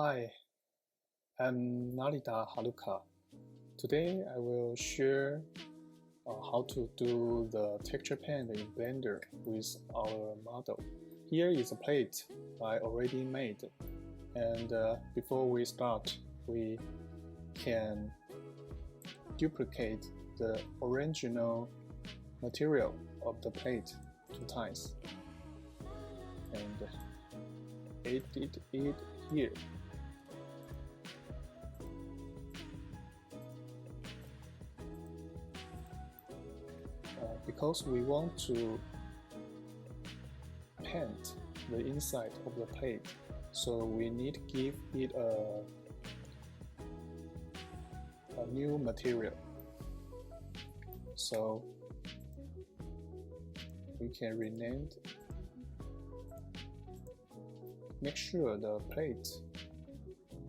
Hi, I'm narita.haruka. Today I will share how to do the TexturePaint in Blender with our model. Here is a plate I already made, and before we start, we can duplicate the original material of the plate 2 times and edit it here. Because we want to paint the inside of the plate, so we need to give it a new material. So we can rename it. Make sure the plate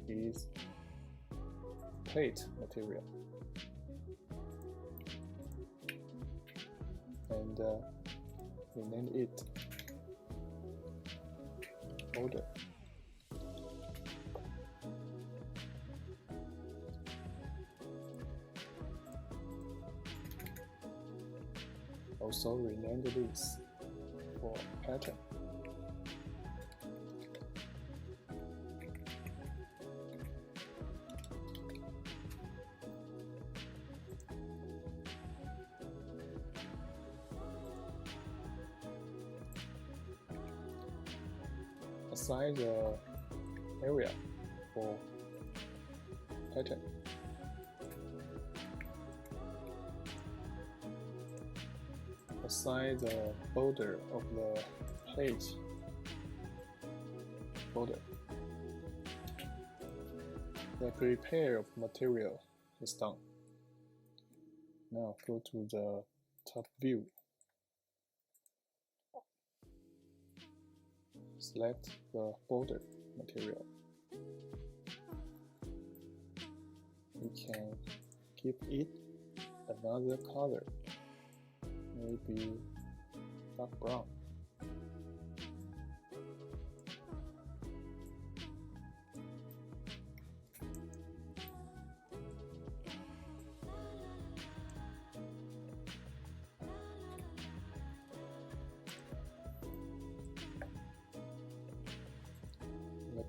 is plate material, and rename it order. Also rename this for pattern. Assign the area for pattern. Assign the border of the plate border. The prepare of material is done. Now go to the top view. Select the border material. We can give it another color, maybe dark brown.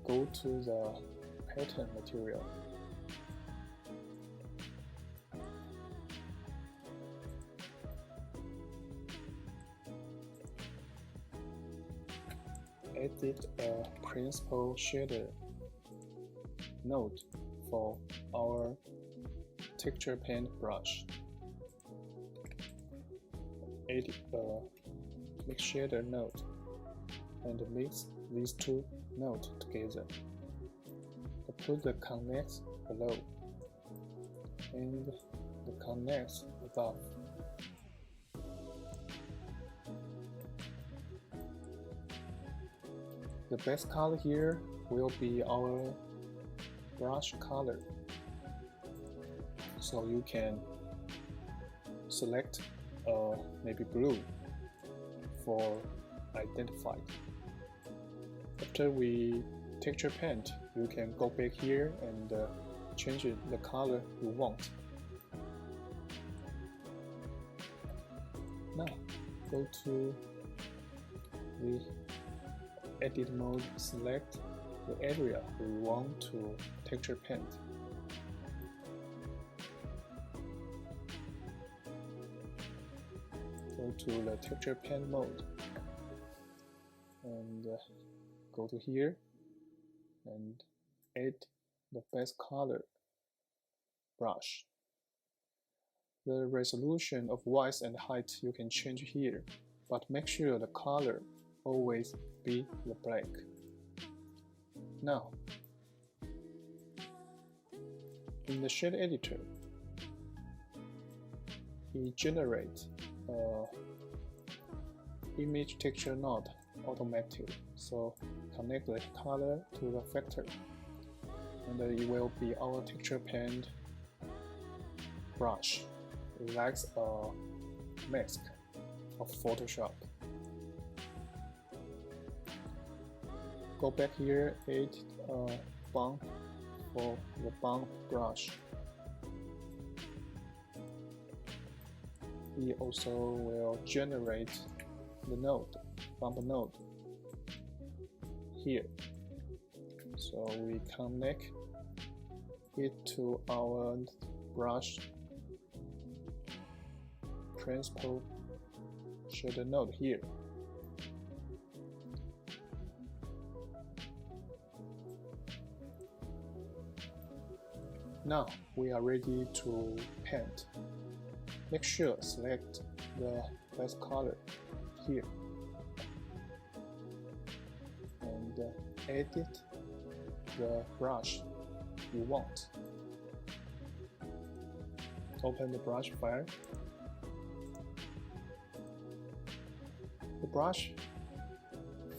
Go to the pattern material. Edit a principal shader node for our TexturePaint brush. Edit a mix shader node and mix these 2 nodes together. Put the connects below and the connects above. The base color here will be our brush color, so you can select maybe blue for identified. After we TexturePaint, you can go back here and change the color you want. Now go to the edit mode, select the area we want to TexturePaint. Go to the TexturePaint mode and go to here and add the base color brush. The resolution of width and height you can change here, but make sure the color always be the black. Now, in the shade editor, we generate image texture node automatically. So connect the color to the factor, and it will be our TexturePaint brush. It likes a mask of Photoshop. Go back here, add bump for the bump brush. We also will generate the node, bump node, here. So we connect it to our brush transport shader node here. Now we are ready to paint. Make sure select the best color here and edit the brush you want. Open the brush file. The brush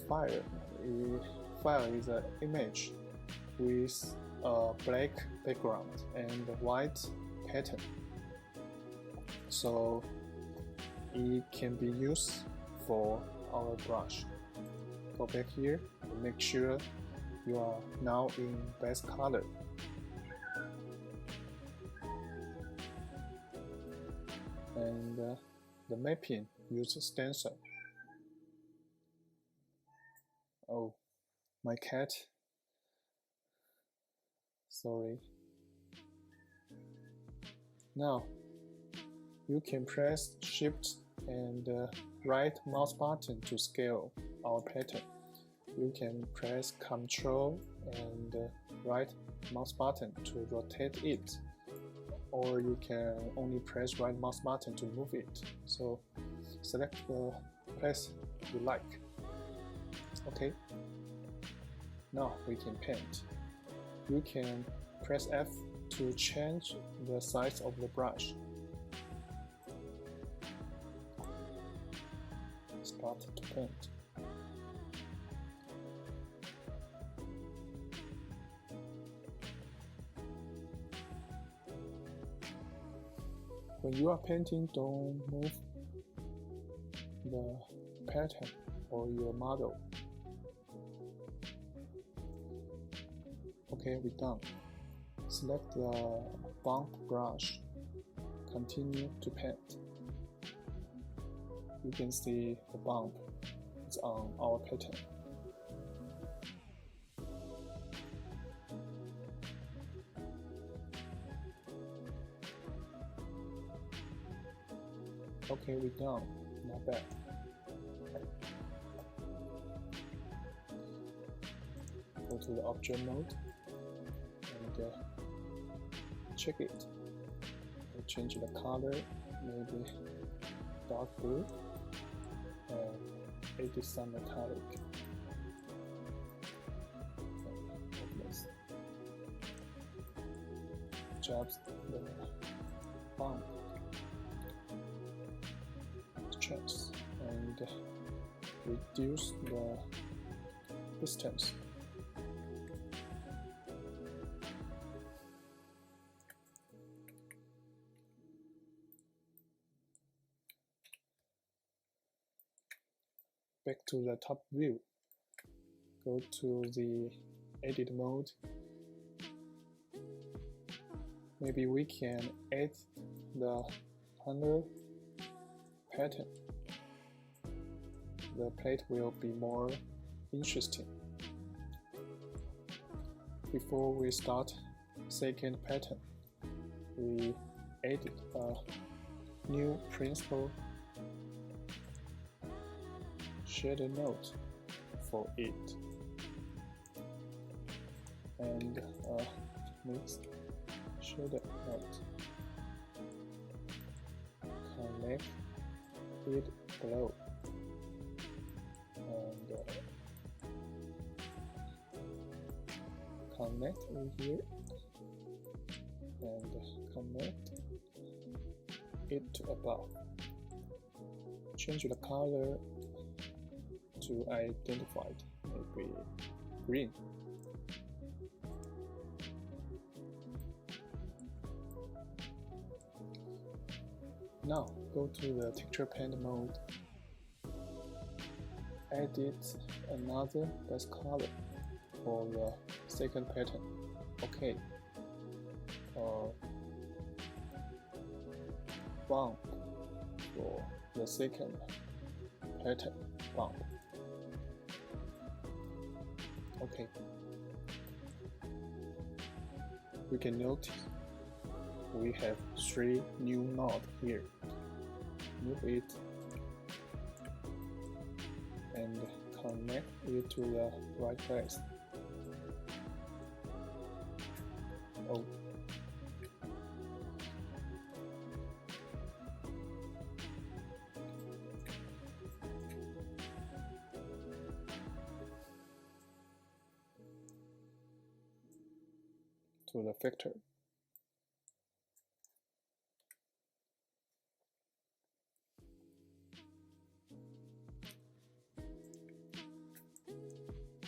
file is an image with a black background and a white pattern, so it can be used for our brush. Go back here and make sure you are now in best color. And the mapping uses stencil. Oh, my cat. Sorry. Now, you can press Shift and right mouse button to scale our pattern. You can press Ctrl and right mouse button to rotate it, or you can only press right mouse button to move it. So select the place you like. Okay. Now we can paint. You can press F to change the size of the brush. Start to paint. When you are painting, don't move the pattern or your model. Okay, we're done. Select the bump brush. Continue to paint. You can see the bump is on our pattern. Okay, we're done. Not bad. Go to the object mode and check it. And change the color, maybe dark blue, and edit some metallic. Adjust the bump strength and reduce the distance. Back to the top view. Go to the edit mode. Maybe we can add the panel pattern. The plate will be more interesting. Before we start second pattern, we added a new principal shader node for it and a mixed shader node. Connect it below and connect in here and connect it to above. Change the color to identified, maybe green. Now go to the TexturePaint mode. Edit another base color. for the second pattern. Okay. Bump for the second pattern. Bump. Okay. We can notice we have 3 new nodes here. Move it and connect it to the right place. Oh. To the factor.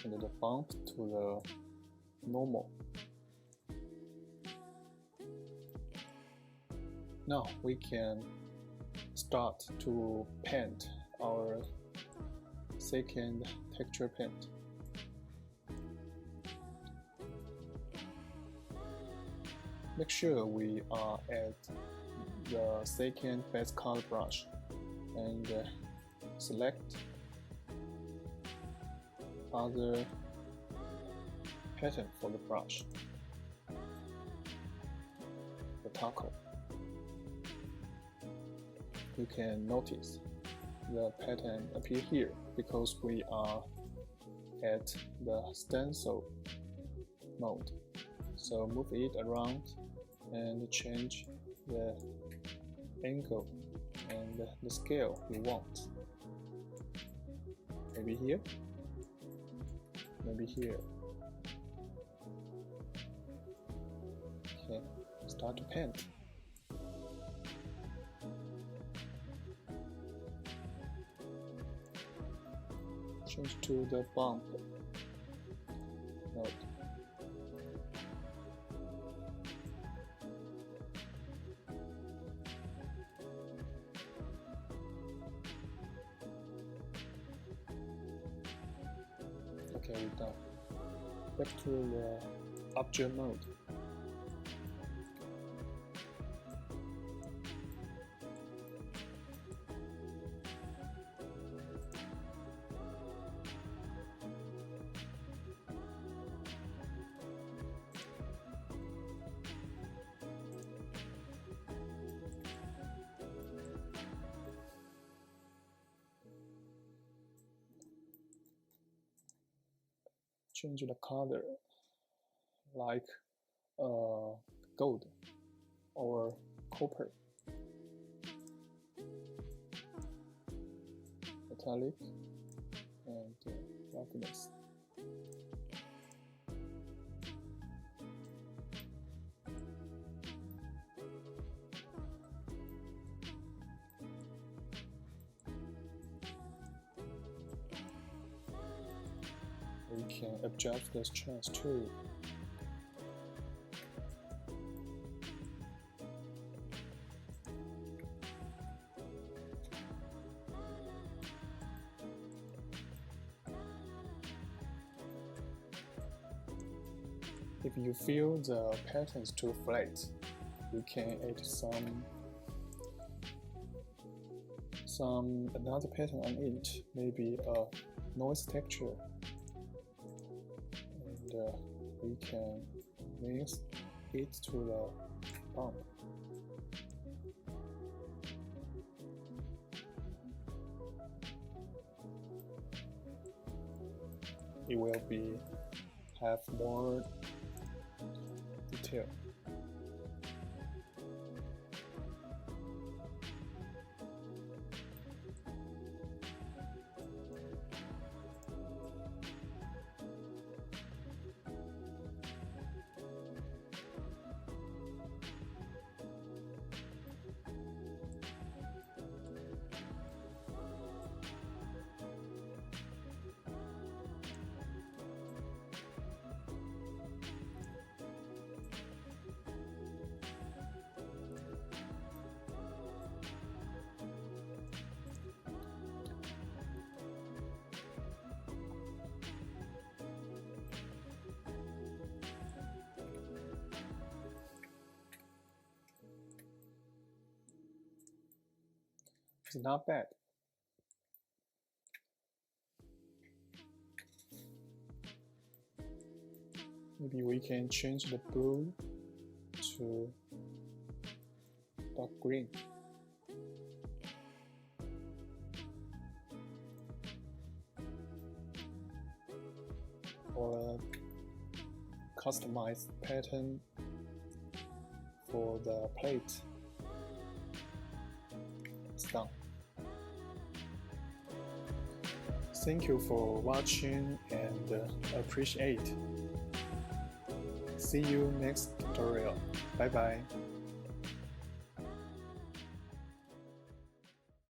And the bump to the normal. Now we can start to paint our second texture paint. Make sure we are at the second base color brush and select other pattern for the brush, the taco. You can notice the pattern appear here because we are at the stencil mode. So move it around and change the angle and the scale you want. Maybe here, maybe here. Okay, start to paint. Change to the bump node. Okay, we're done. Back to the object mode. Change the color like gold or copper, metallic, and roughness. We can adjust the strength too. If you feel the patterns too flat, you can add another pattern on it, maybe a noise texture. We can mix it to the bump. It will have more detail. It's not bad. Maybe we can change the blue to dark green. Or customize pattern for the plate. It's done. Thank you for watching and appreciate. See you next tutorial. Bye bye.